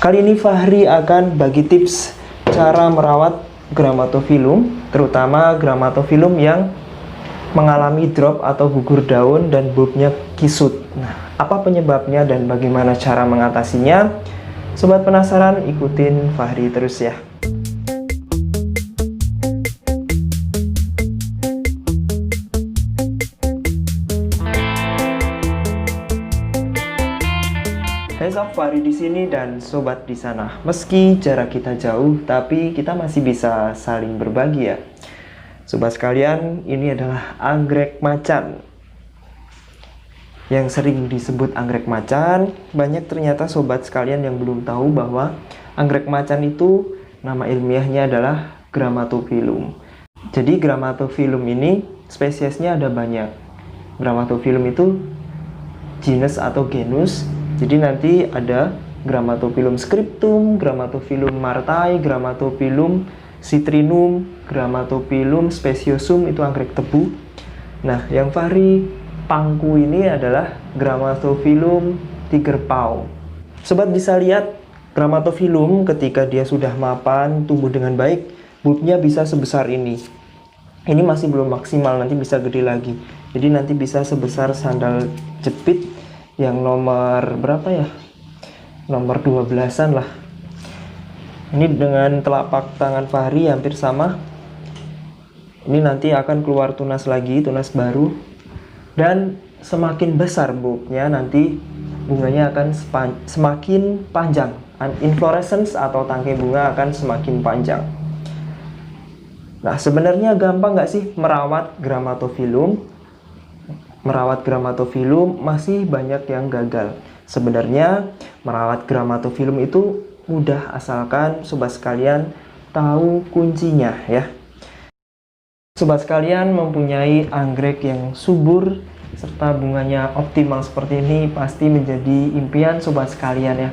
Kali ini Fahri akan bagi tips cara merawat Grammatophyllum, terutama Grammatophyllum yang mengalami drop atau gugur daun dan bulbnya kisut. Nah, apa penyebabnya dan bagaimana cara mengatasinya? Sobat penasaran, ikutin Fahri terus ya. Hai sob, Fahri di sini dan sobat di sana. Meski jarak kita jauh, tapi kita masih bisa saling berbagi ya. Sobat sekalian, ini adalah anggrek macan. Yang sering disebut anggrek macan, banyak ternyata sobat sekalian yang belum tahu bahwa anggrek macan itu nama ilmiahnya adalah Grammatophyllum. Jadi Grammatophyllum ini spesiesnya ada banyak. Grammatophyllum itu genus atau genus. Jadi nanti ada Grammatophyllum scriptum, Grammatophyllum martai, Grammatophyllum citrinum, Grammatophyllum speciosum, itu anggrek tebu. Nah, yang Fahri pangku ini adalah Grammatophyllum tigerpaw. Sobat bisa lihat Grammatophyllum ketika dia sudah mapan, tumbuh dengan baik, bulbnya bisa sebesar ini. Ini masih belum maksimal, nanti bisa gede lagi. Jadi nanti bisa sebesar sandal jepit yang nomor berapa ya? Nomor 12-an lah. Ini dengan telapak tangan Fahri hampir sama. Ini nanti akan keluar tunas lagi, tunas baru. Dan semakin besar bulbnya, nanti bunganya akan semakin panjang. Inflorescence atau tangkai bunga akan semakin panjang. Nah, sebenarnya gampang nggak sih merawat Grammatophyllum? Merawat Grammatophyllum masih banyak yang gagal. Sebenarnya merawat Grammatophyllum itu mudah asalkan sobat sekalian tahu kuncinya ya. Sobat sekalian mempunyai anggrek yang subur serta bunganya optimal seperti ini pasti menjadi impian sobat sekalian ya.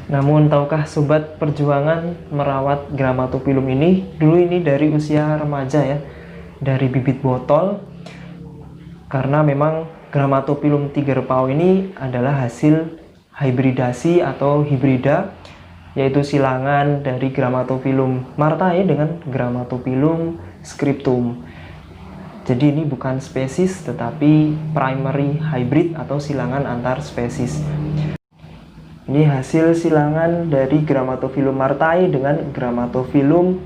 Namun tahukah sobat, perjuangan merawat Grammatophyllum ini dulu ini dari usia remaja ya, dari bibit botol. Karena memang Grammatophyllum tigerpaw ini adalah hasil hybridasi atau hibrida, yaitu silangan dari Grammatophyllum martai dengan Grammatophyllum scriptum. Jadi ini bukan spesies tetapi primary hybrid atau silangan antar spesies. Ini hasil silangan dari Grammatophyllum martai dengan Grammatophyllum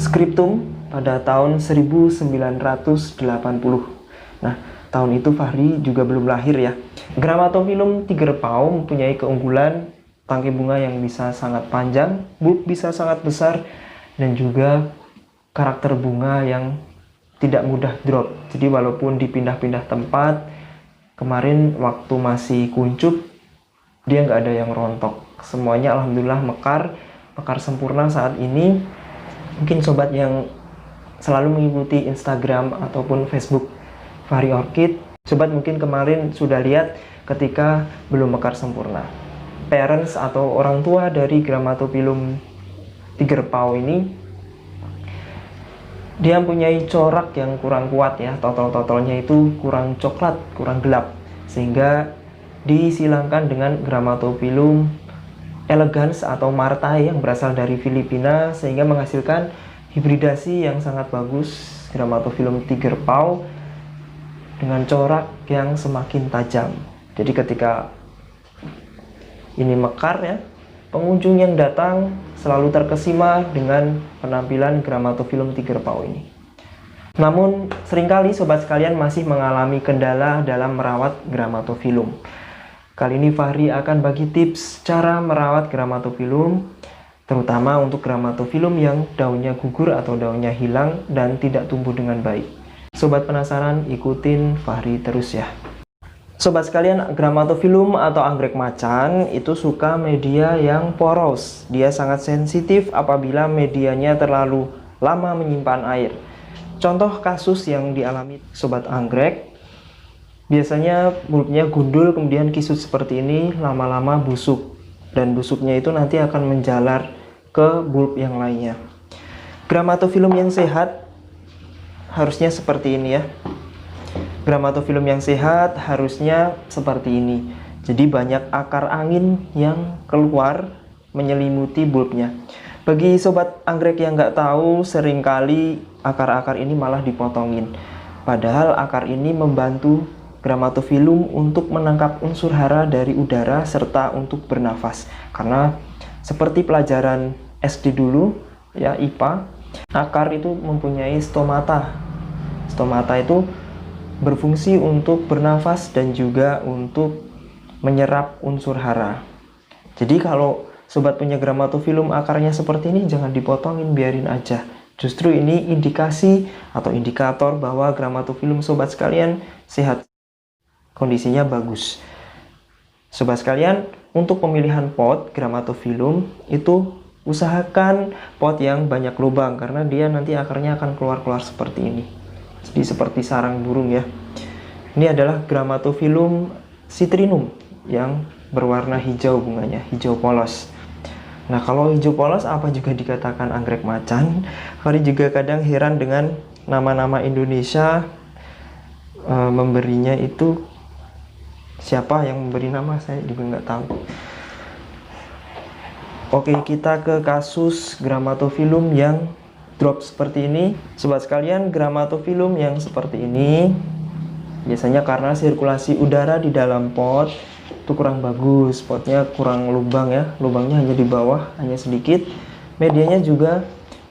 scriptum pada tahun 1980. Nah, tahun itu Fahri juga belum lahir ya. Grammatophyllum tigerpaw mempunyai keunggulan tangkai bunga yang bisa sangat panjang, bulb bisa sangat besar, dan juga karakter bunga yang tidak mudah drop. Jadi walaupun dipindah-pindah tempat, kemarin waktu masih kuncup, dia nggak ada yang rontok. Semuanya alhamdulillah mekar sempurna saat ini. Mungkin sobat yang selalu mengikuti Instagram ataupun Facebook Fahri Orchid, sobat mungkin kemarin sudah lihat ketika belum mekar sempurna. Parents atau orang tua dari Grammatophyllum tigerpaw ini, dia mempunyai corak yang kurang kuat ya, totol-totolnya itu kurang coklat, kurang gelap, sehingga disilangkan dengan Grammatophyllum elegans atau martai yang berasal dari Filipina, sehingga menghasilkan hibridasi yang sangat bagus Grammatophyllum tigerpaw dengan corak yang semakin tajam. Jadi ketika ini mekar ya, pengunjung yang datang selalu terkesima dengan penampilan Grammatophyllum tigerpaw ini. Namun seringkali sobat sekalian masih mengalami kendala dalam merawat Grammatophyllum. Kali ini Fahri akan bagi tips cara merawat Grammatophyllum, terutama untuk Grammatophyllum yang daunnya gugur atau daunnya hilang dan tidak tumbuh dengan baik. Sobat penasaran, ikutin Fahri terus ya. Sobat sekalian, Grammatophyllum atau anggrek macan itu suka media yang poros. Dia sangat sensitif apabila medianya terlalu lama menyimpan air. Contoh kasus yang dialami sobat anggrek, biasanya bulbnya gundul kemudian kisut seperti ini, lama-lama busuk. Dan busuknya itu nanti akan menjalar ke bulb yang lainnya. Grammatophyllum yang sehat harusnya seperti ini ya. Grammatophyllum yang sehat harusnya seperti ini. Jadi banyak akar angin yang keluar menyelimuti bulbnya. Bagi sobat anggrek yang nggak tahu, seringkali akar-akar ini malah dipotongin. Padahal akar ini membantu Grammatophyllum untuk menangkap unsur hara dari udara serta untuk bernafas. Karena seperti pelajaran SD dulu, ya IPA, akar itu mempunyai stomata. Stomata itu berfungsi untuk bernafas dan juga untuk menyerap unsur hara. Jadi kalau sobat punya Grammatophyllum akarnya seperti ini, jangan dipotongin, biarin aja. Justru ini indikasi atau indikator bahwa Grammatophyllum sobat sekalian sehat, kondisinya bagus. Sobat sekalian, untuk pemilihan pot Grammatophyllum itu usahakan pot yang banyak lubang, karena dia nanti akarnya akan keluar-keluar seperti ini. Jadi seperti sarang burung ya. Ini adalah Grammatophyllum citrinum yang berwarna hijau bunganya, hijau polos. Nah, kalau hijau polos apa juga dikatakan anggrek macan. Kali juga kadang heran dengan nama-nama Indonesia, memberinya itu siapa yang memberi nama, saya juga nggak tahu. Oke, kita ke kasus Grammatophyllum yang drop seperti ini. Sobat sekalian, Grammatophyllum yang seperti ini biasanya karena sirkulasi udara di dalam pot itu kurang bagus, potnya kurang lubang ya, lubangnya hanya di bawah, hanya sedikit. Medianya juga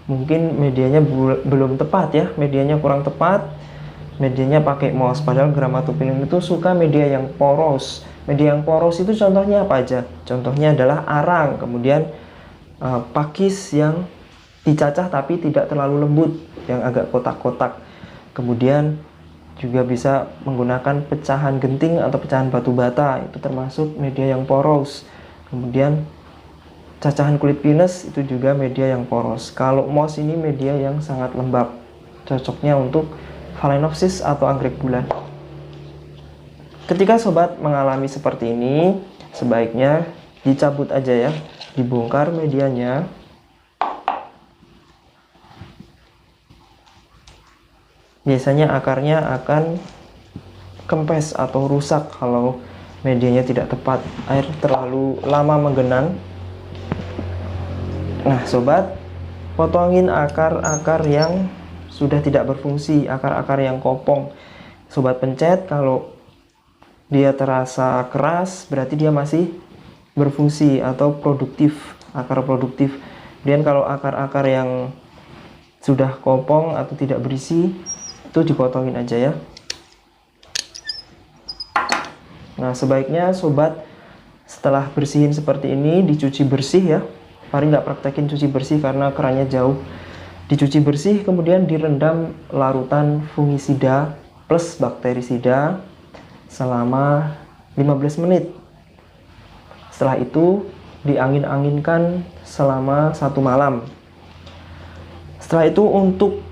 mungkin medianya belum tepat ya, medianya kurang tepat, medianya pakai moss. Padahal Grammatophyllum itu suka media yang poros. Media yang poros itu contohnya apa aja? Contohnya adalah arang, kemudian pakis yang dicacah tapi tidak terlalu lembut, yang agak kotak-kotak. Kemudian juga bisa menggunakan pecahan genting atau pecahan batu bata, itu termasuk media yang poros. Kemudian cacahan kulit pinus itu juga media yang poros. Kalau moss ini media yang sangat lembab, cocoknya untuk Phalaenopsis atau anggrek bulan. Ketika sobat mengalami seperti ini, sebaiknya dicabut aja ya, dibongkar medianya. Biasanya akarnya akan kempes atau rusak kalau medianya tidak tepat, air terlalu lama menggenang. Nah sobat, potongin akar-akar yang sudah tidak berfungsi, akar-akar yang kopong. Sobat pencet, kalau dia terasa keras berarti dia masih berfungsi atau produktif, akar produktif. Kemudian kalau akar-akar yang sudah kopong atau tidak berisi, itu dipotongin aja ya. Nah sebaiknya sobat setelah bersihin seperti ini dicuci bersih ya. Paling nggak praktekin cuci bersih karena kerannya jauh. Dicuci bersih, kemudian direndam larutan fungisida plus bakterisida selama 15 menit. Setelah itu diangin-anginkan selama 1 malam. Setelah itu untuk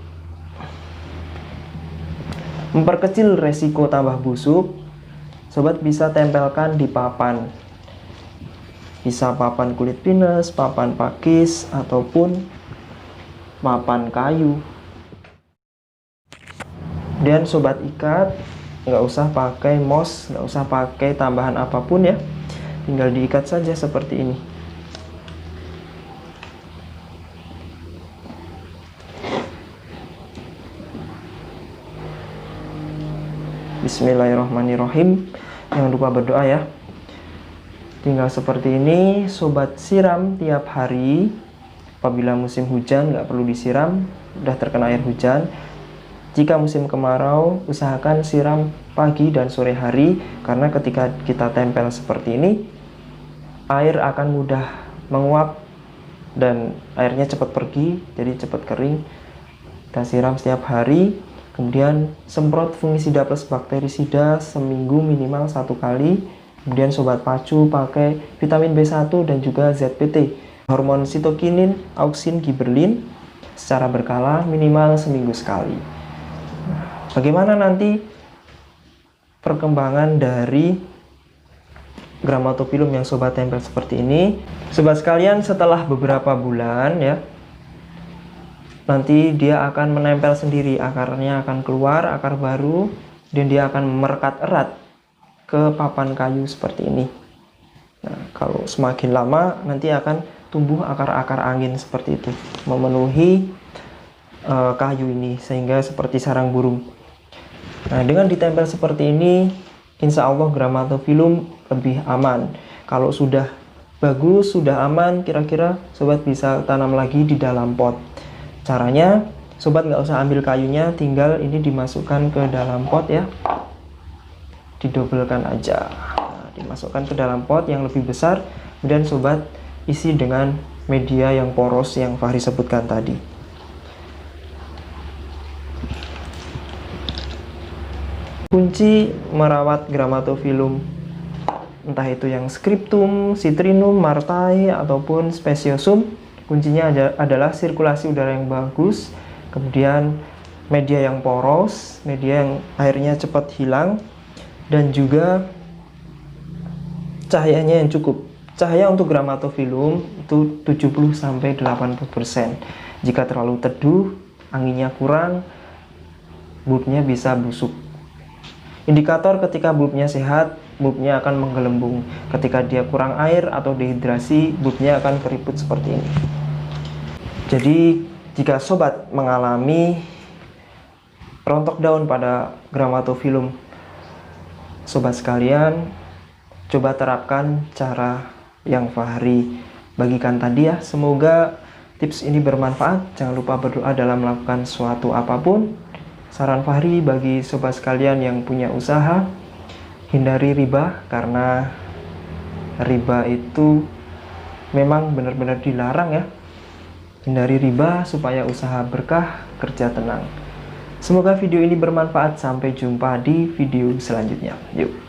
memperkecil resiko tambah busuk, sobat bisa tempelkan di papan. Bisa papan kulit pinus, papan pakis, ataupun papan kayu. Dan sobat ikat, nggak usah pakai moss, nggak usah pakai tambahan apapun ya. Tinggal diikat saja seperti ini. Bismillahirrahmanirrahim. Jangan lupa berdoa ya. Tinggal seperti ini, sobat siram tiap hari. Apabila musim hujan nggak perlu disiram, udah terkena air hujan. Jika musim kemarau, usahakan siram pagi dan sore hari, karena ketika kita tempel seperti ini, air akan mudah menguap dan airnya cepat pergi, jadi cepat kering. Kita siram setiap hari. Kemudian semprot fungisida plus bakterisida seminggu minimal 1 kali. Kemudian sobat pacu pakai vitamin B1 dan juga ZPT, hormon sitokinin, auksin, giberlin secara berkala minimal seminggu sekali. Bagaimana nanti perkembangan dari Grammatophyllum yang sobat tempel seperti ini? Sobat sekalian, setelah beberapa bulan ya, nanti dia akan menempel sendiri, akarnya akan keluar, akar baru, dan dia akan merekat erat. ke papan kayu seperti ini. Nah, kalau semakin lama nanti akan tumbuh akar-akar angin seperti itu, memenuhi kayu ini sehingga seperti sarang burung. Nah, dengan ditempel seperti ini, insya Allah Grammatophyllum lebih aman. Kalau sudah bagus, sudah aman, kira-kira sobat bisa tanam lagi di dalam pot. Caranya, sobat nggak usah ambil kayunya, tinggal ini dimasukkan ke dalam pot ya, didobelkan aja. Nah, dimasukkan ke dalam pot yang lebih besar, kemudian sobat isi dengan media yang poros yang Fahri sebutkan tadi. Kunci merawat Grammatophyllum, entah itu yang Scriptum, Citrinum, Martae, ataupun Speciosum, kuncinya adalah sirkulasi udara yang bagus, kemudian media yang poros, media yang airnya cepat hilang, dan juga cahayanya yang cukup. Cahaya untuk Grammatophyllum itu 70-80%. Jika terlalu teduh, anginnya kurang, bulbnya bisa busuk. Indikator ketika bulbnya sehat, bulbnya akan menggelembung. Ketika dia kurang air atau dehidrasi, bulbnya akan keriput seperti ini. Jadi, jika sobat mengalami rontok daun pada Grammatophyllum, sobat sekalian, coba terapkan cara yang Fahri bagikan tadi ya. Semoga tips ini bermanfaat. Jangan lupa berdoa dalam melakukan suatu apapun. Saran Fahri bagi sobat sekalian yang punya usaha, hindari riba, karena riba itu memang benar-benar dilarang ya. Hindari riba supaya usaha berkah, kerja tenang. Semoga video ini bermanfaat. Sampai jumpa di video selanjutnya. Yuk.